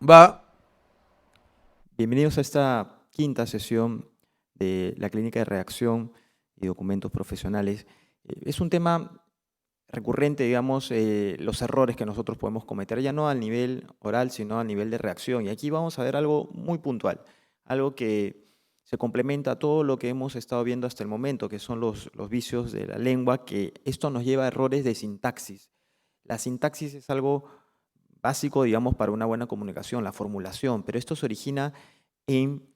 Va. Bienvenidos a esta quinta sesión de la Clínica de Redacción y Documentos Profesionales. Es un tema recurrente, digamos, los errores que nosotros podemos cometer, ya no al nivel oral, sino a nivel de redacción. Y aquí vamos a ver algo muy puntual, algo que se complementa a todo lo que hemos estado viendo hasta el momento, que son los vicios de la lengua, que esto nos lleva a errores de sintaxis. La sintaxis es algo básico, digamos, para una buena comunicación, la formulación, pero esto se origina en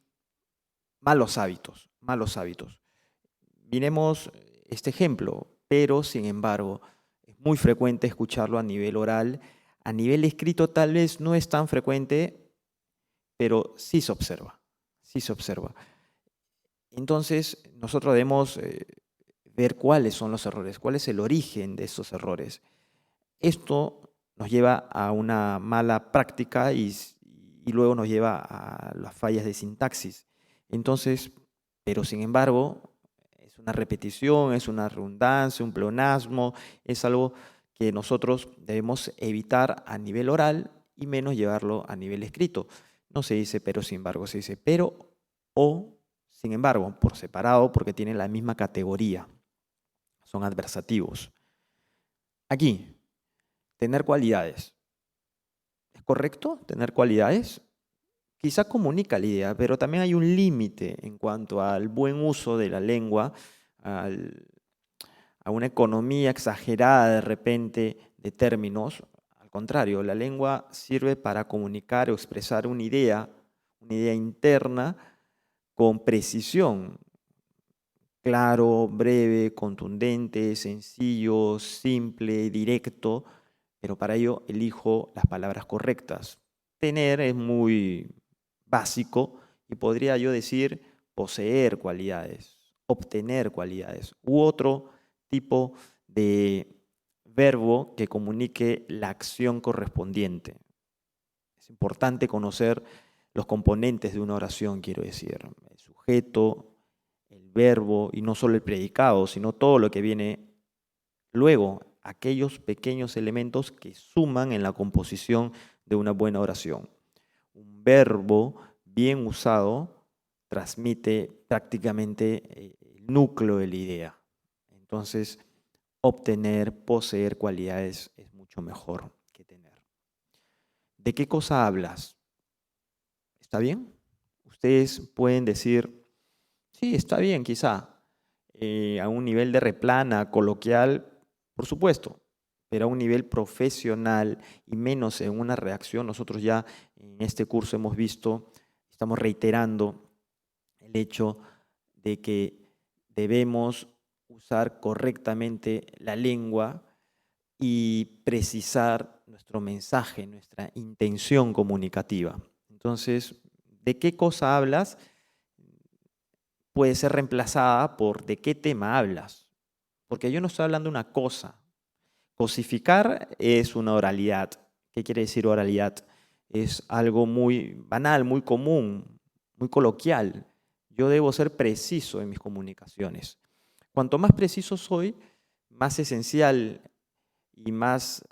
malos hábitos, malos hábitos. Miremos este ejemplo, pero sin embargo, es muy frecuente escucharlo a nivel oral. A nivel escrito tal vez no es tan frecuente, pero sí se observa, sí se observa. Entonces, nosotros debemos ver cuáles son los errores, cuál es el origen de esos errores. Esto nos lleva a una mala práctica y luego nos lleva a las fallas de sintaxis. Entonces, pero sin embargo, es una repetición, es una redundancia, un pleonasmo, es algo que nosotros debemos evitar a nivel oral y menos llevarlo a nivel escrito. No se dice pero sin embargo, se dice pero o sin embargo, por separado porque tienen la misma categoría, son adversativos. Aquí, tener cualidades. ¿Es correcto tener cualidades? Quizá comunica la idea, pero también hay un límite en cuanto al buen uso de la lengua, al- a una economía exagerada de repente de términos. Al contrario, la lengua sirve para comunicar o expresar una idea interna con precisión. Claro, breve, contundente, sencillo, simple, directo, pero para ello elijo las palabras correctas. Tener es muy básico y podría yo decir poseer cualidades, obtener cualidades u otro tipo de verbo que comunique la acción correspondiente. Es importante conocer los componentes de una oración, quiero decir, el sujeto, el verbo y no solo el predicado, sino todo lo que viene luego, aquellos pequeños elementos que suman en la composición de una buena oración. Un verbo bien usado transmite prácticamente el núcleo de la idea. Entonces, obtener, poseer cualidades es mucho mejor que tener. ¿De qué cosa hablas? ¿Está bien? Ustedes pueden decir, sí, está bien, quizá, a un nivel de replana, coloquial, por supuesto, pero a un nivel profesional y menos en una reacción, nosotros ya en este curso hemos visto, estamos reiterando el hecho de que debemos usar correctamente la lengua y precisar nuestro mensaje, nuestra intención comunicativa. Entonces, ¿de qué cosa hablas? Puede ser reemplazada por ¿de qué tema hablas? Porque yo no estoy hablando de una cosa. Cosificar es una oralidad. ¿Qué quiere decir oralidad? Es algo muy banal, muy común, muy coloquial. Yo debo ser preciso en mis comunicaciones. Cuanto más preciso soy, más esencial y más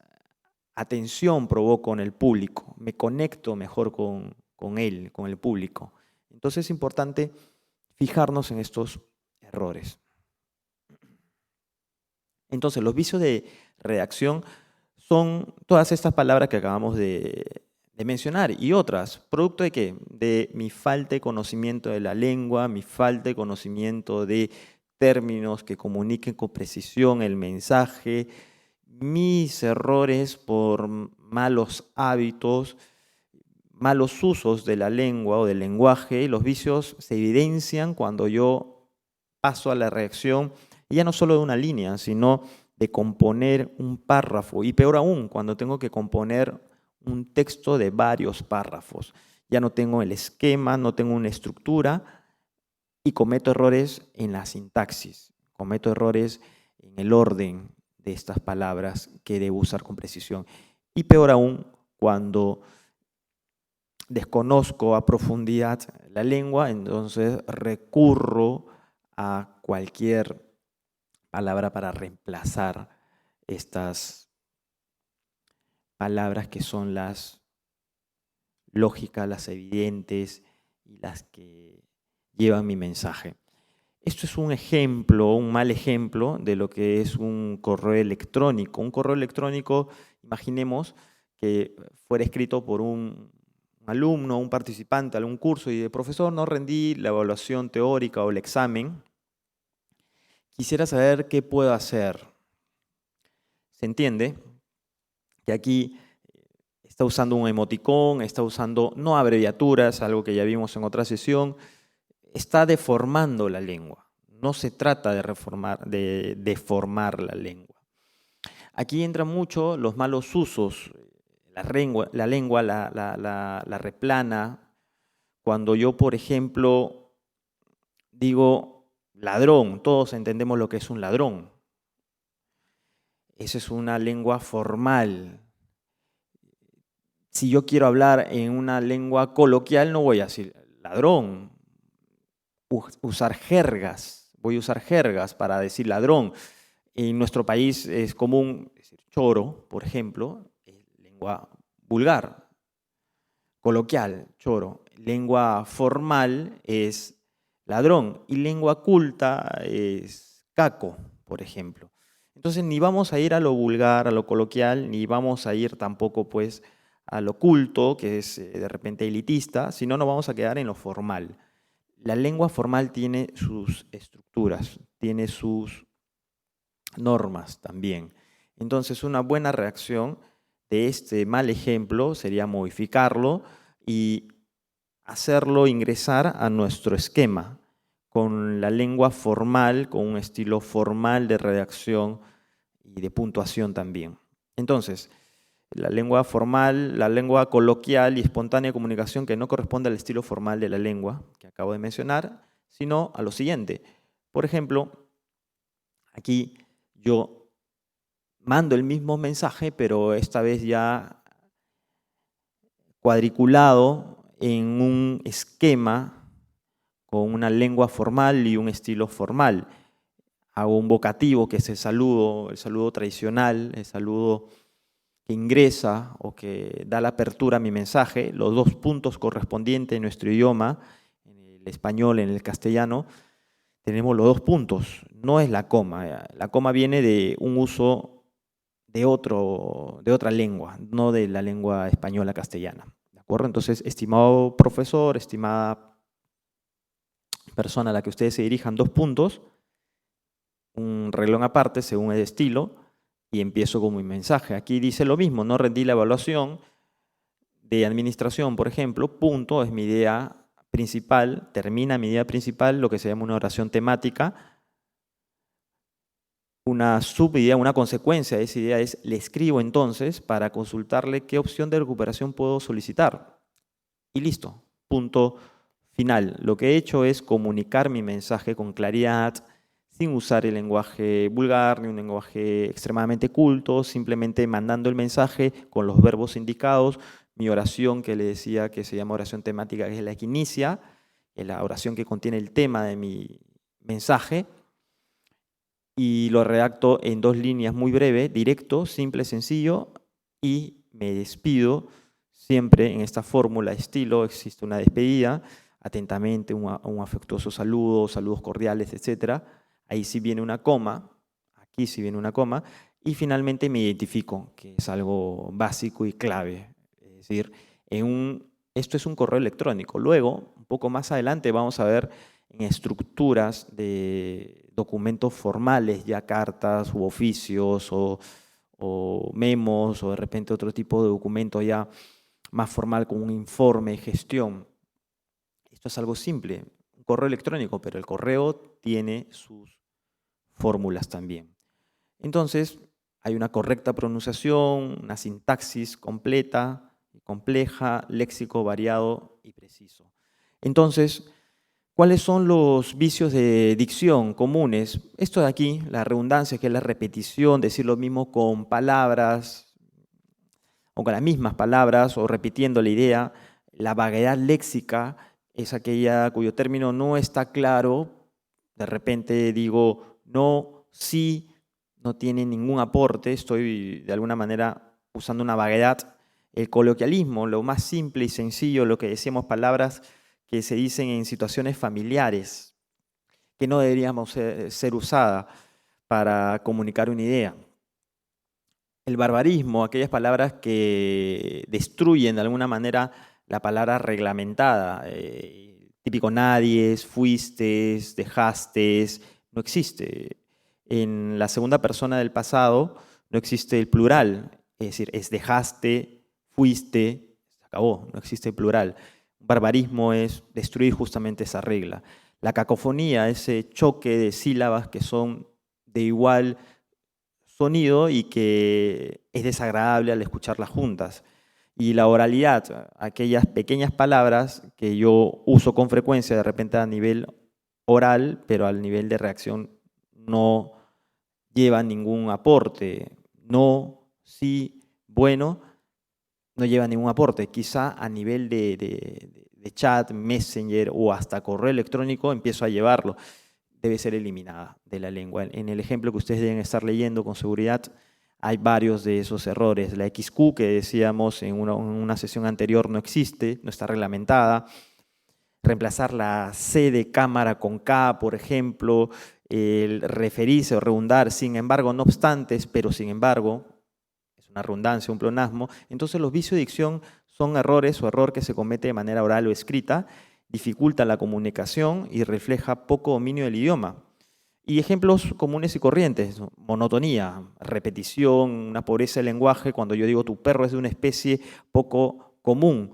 atención provoco en el público. Me conecto mejor con él, con el público. Entonces es importante fijarnos en estos errores. Entonces, los vicios de redacción son todas estas palabras que acabamos de mencionar y otras. ¿Producto de qué? De mi falta de conocimiento de la lengua, mi falta de conocimiento de términos que comuniquen con precisión el mensaje, mis errores por malos hábitos, malos usos de la lengua o del lenguaje. Los vicios se evidencian cuando yo paso a la redacción, y ya no solo de una línea, sino de componer un párrafo, y peor aún, cuando tengo que componer un texto de varios párrafos. Ya no tengo el esquema, no tengo una estructura y cometo errores en la sintaxis, cometo errores en el orden de estas palabras que debo usar con precisión. Y peor aún, cuando desconozco a profundidad la lengua, entonces recurro a cualquier palabra para reemplazar estas palabras que son lógicas, las evidentes y las que llevan mi mensaje. Esto es un ejemplo, un mal ejemplo de lo que es un correo electrónico. Un correo electrónico, imaginemos que fuera escrito por un alumno, un participante, algún curso, y de profesor, no rendí la evaluación teórica o el examen. Quisiera saber qué puedo hacer. ¿Se entiende? Que aquí está usando un emoticón, está usando no abreviaturas, algo que ya vimos en otra sesión, está deformando la lengua. No se trata de deformar la lengua. Aquí entran mucho los malos usos. La lengua la replana. Cuando yo, por ejemplo, digo ladrón, todos entendemos lo que es un ladrón. Esa es una lengua formal. Si yo quiero hablar en una lengua coloquial, no voy a decir ladrón. Usar jergas. Voy a usar jergas para decir ladrón. En nuestro país es común decir choro, por ejemplo, lengua vulgar. Coloquial, choro. Lengua formal es ladrón y lengua culta es caco, por ejemplo. Entonces ni vamos a ir a lo vulgar, a lo coloquial, ni vamos a ir tampoco pues a lo culto, que es de repente elitista, sino nos vamos a quedar en lo formal. La lengua formal tiene sus estructuras, tiene sus normas también. Entonces una buena reacción de este mal ejemplo sería modificarlo y hacerlo ingresar a nuestro esquema con la lengua formal, con un estilo formal de redacción y de puntuación también. Entonces, la lengua formal, la lengua coloquial y espontánea de comunicación que no corresponde al estilo formal de la lengua que acabo de mencionar, sino a lo siguiente. Por ejemplo, aquí yo mando el mismo mensaje, pero esta vez ya cuadriculado en un esquema con una lengua formal y un estilo formal. Hago un vocativo, que es el saludo tradicional, el saludo que ingresa o que da la apertura a mi mensaje, los dos puntos correspondientes en nuestro idioma, en el español, en el castellano, tenemos los dos puntos, no es la coma. La coma viene de un uso de otra lengua, no de la lengua española castellana. ¿De acuerdo? Entonces, estimado profesor, estimada persona a la que ustedes se dirijan, dos puntos, un renglón aparte según el estilo, y empiezo con mi mensaje. Aquí dice lo mismo, no rendí la evaluación de administración, por ejemplo, punto, es mi idea principal, termina mi idea principal, lo que se llama una oración temática. Una subidea, una consecuencia de esa idea es, le escribo entonces para consultarle qué opción de recuperación puedo solicitar. Y listo, punto final. Lo que he hecho es comunicar mi mensaje con claridad, sin usar el lenguaje vulgar ni un lenguaje extremadamente culto, simplemente mandando el mensaje con los verbos indicados. Mi oración que le decía que se llama oración temática, que es la que inicia, es la oración que contiene el tema de mi mensaje, y lo redacto en 2 líneas muy breve, directo, simple, sencillo, y me despido siempre en esta fórmula estilo. Existe una despedida, atentamente, un afectuoso saludo, saludos cordiales, etc. Ahí sí viene una coma, aquí sí viene una coma, y finalmente me identifico, que es algo básico y clave. Es decir, esto es un correo electrónico. Luego, un poco más adelante, vamos a ver en estructuras de documentos formales, ya cartas u oficios o memos o de repente otro tipo de documento ya más formal como un informe, gestión. Esto es algo simple, un correo electrónico, pero el correo tiene sus fórmulas también. Entonces, hay una correcta pronunciación, una sintaxis completa y compleja, léxico variado y preciso. Entonces, ¿cuáles son los vicios de dicción comunes? Esto de aquí, la redundancia, que es la repetición, decir lo mismo con palabras o con las mismas palabras o repitiendo la idea. La vaguedad léxica es aquella cuyo término no está claro. De repente digo no, sí, no tiene ningún aporte, estoy de alguna manera usando una vaguedad. el coloquialismo, lo más simple y sencillo, lo que decíamos, palabras que se dicen en situaciones familiares, que no deberíamos ser usadas para comunicar una idea. El barbarismo, aquellas palabras que destruyen de alguna manera la palabra reglamentada, típico nadies, fuistes, dejastes, no existe. En la segunda persona del pasado no existe el plural, es decir, es dejaste, fuiste, se acabó, no existe el plural. Barbarismo es destruir justamente esa regla. La cacofonía, ese choque de sílabas que son de igual sonido y que es desagradable al escucharlas juntas. Y la oralidad, aquellas pequeñas palabras que yo uso con frecuencia de repente a nivel oral, pero al nivel de reacción no llevan ningún aporte. No, sí, bueno, no lleva ningún aporte. Quizá a nivel de chat, messenger o hasta correo electrónico empiezo a llevarlo. Debe ser eliminada de la lengua. En el ejemplo que ustedes deben estar leyendo con seguridad, hay varios de esos errores. La XQ, que decíamos en una sesión anterior, no existe, no está reglamentada. Reemplazar la C de cámara con K, por ejemplo, el referirse o redundar, sin embargo, no obstantes, pero sin embargo, es una redundancia, un pleonasmo. Entonces los vicios de dicción son errores o error que se comete de manera oral o escrita, dificulta la comunicación y refleja poco dominio del idioma. Y ejemplos comunes y corrientes: monotonía, repetición, una pobreza del lenguaje. Cuando yo digo tu perro es de una especie poco común,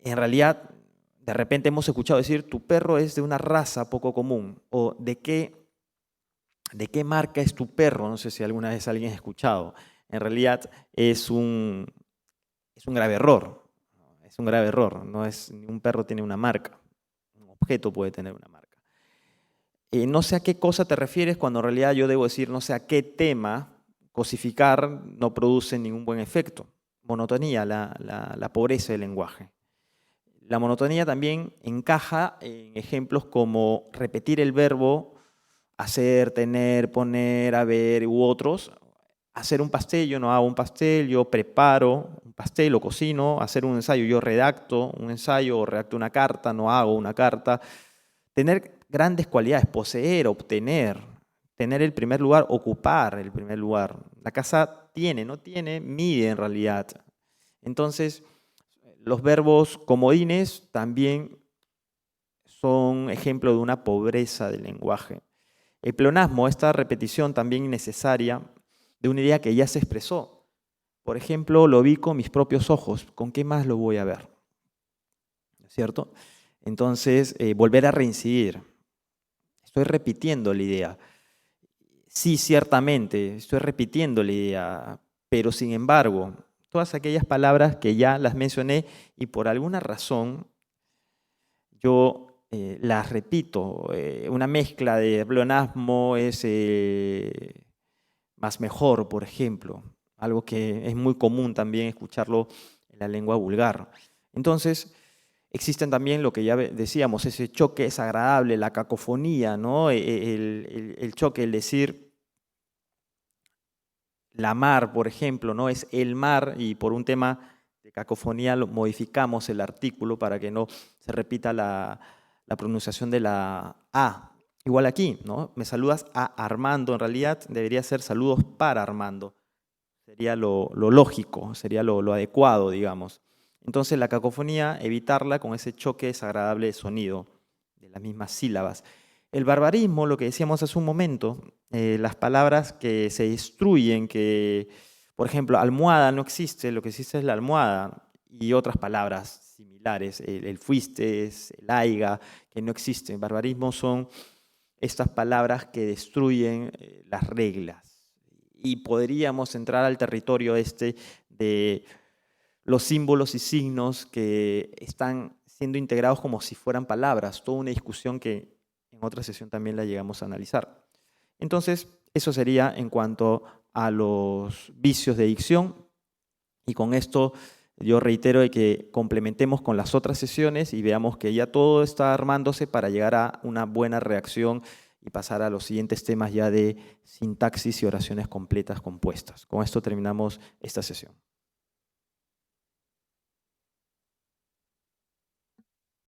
en realidad de repente hemos escuchado decir tu perro es de una raza poco común, o de qué marca es tu perro. No sé si alguna vez alguien ha escuchado. En realidad es un grave error. Es un grave error. Un perro tiene una marca. Un objeto puede tener una marca. No sé a qué cosa te refieres cuando en realidad yo debo decir no sé a qué tema. Cosificar no produce ningún buen efecto. Monotonía, la pobreza del lenguaje. La monotonía también encaja en ejemplos como repetir el verbo hacer, tener, poner, haber u otros. Hacer un pastel, yo no hago un pastel, yo preparo un pastel o cocino. Hacer un ensayo, yo redacto un ensayo o redacto una carta, no hago una carta. Tener grandes cualidades, poseer, obtener, tener el primer lugar, ocupar el primer lugar. La casa tiene, no tiene, mide en realidad. Entonces, los verbos comodines también son ejemplo de una pobreza del lenguaje. El pleonasmo, esta repetición también innecesaria de una idea que ya se expresó. Por ejemplo, lo vi con mis propios ojos, ¿con qué más lo voy a ver? ¿No es cierto? Entonces, volver a reincidir. Estoy repitiendo la idea. Sí, ciertamente, estoy repitiendo la idea, pero sin embargo, todas aquellas palabras que ya las mencioné y por alguna razón yo las repito. Una mezcla de pleonasmo es más mejor, por ejemplo, algo que es muy común también escucharlo en la lengua vulgar. Entonces, existen también lo que ya decíamos, ese choque desagradable, la cacofonía, ¿no? El choque, el decir la mar, por ejemplo, ¿no? Es el mar, y por un tema de cacofonía modificamos el artículo para que no se repita la pronunciación de la A. Igual aquí, ¿no? Me saludas a Armando, en realidad debería ser saludos para Armando. Sería lo lógico, sería lo adecuado, digamos. Entonces la cacofonía, evitarla con ese choque desagradable de sonido de las mismas sílabas. El barbarismo, lo que decíamos hace un momento, las palabras que se destruyen, que, por ejemplo, almohada no existe, lo que existe es la almohada, y otras palabras similares, el fuistes, el aiga, que no existen. Barbarismo son estas palabras que destruyen las reglas. Y podríamos entrar al territorio de los símbolos y signos que están siendo integrados como si fueran palabras, toda una discusión que en otra sesión también la llegamos a analizar. Entonces, eso sería en cuanto a los vicios de dicción, y con esto yo reitero de que complementemos con las otras sesiones y veamos que ya todo está armándose para llegar a una buena reacción y pasar a los siguientes temas ya de sintaxis y oraciones completas compuestas. Con esto terminamos esta sesión.